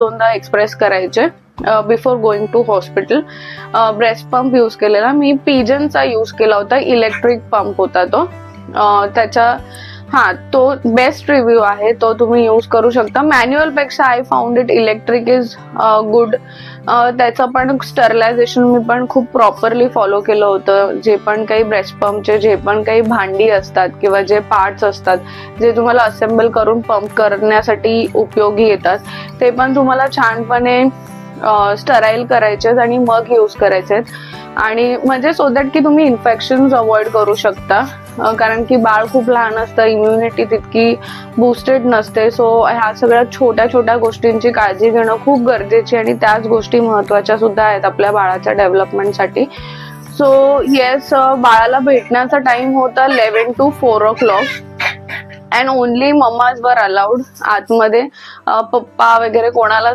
दोनदा एक्सप्रेस करायचे before going to hospital. Breast pump use केलेला मी, पिजनचा यूज केला होता, इलेक्ट्रिक पंप होता तो. त्याचा तो बेस्ट रिव्ह्यू आहे, तो तुम्ही यूज करू शकता. मॅन्युअल पेक्षा I found it electric is good. त्याचं पण स्टरलायझेशन मी पण खूप प्रॉपरली फॉलो केलं होतं. जे पण काही ब्रेस्ट पंपचे जे पण काही भांडी असतात किंवा जे पार्ट्स असतात जे तुम्हाला असेंबल करून पंप करण्यासाठी उपयोगी येतात, ते पण तुम्हाला छानपणे स्टराईल करायचे आणि मग यूज करायचे. आणि म्हणजे सो दॅट की तुम्ही इन्फेक्शन अवॉइड करू शकता. कारण की बाळ खूप लहान असतं, इम्युनिटी तितकी बूस्टेड नसते. सो ह्या सगळ्या छोट्या छोट्या गोष्टींची काळजी घेणं खूप गरजेची आणि त्याच गोष्टी महत्वाच्या सुद्धा आहेत आपल्या बाळाच्या डेव्हलपमेंटसाठी. सो येस, बाळाला भेटण्याचा टाइम होता 11 to 4 o'clock and only mamma's were allowed आतमध्ये. पप्पा वगैरे कोणाला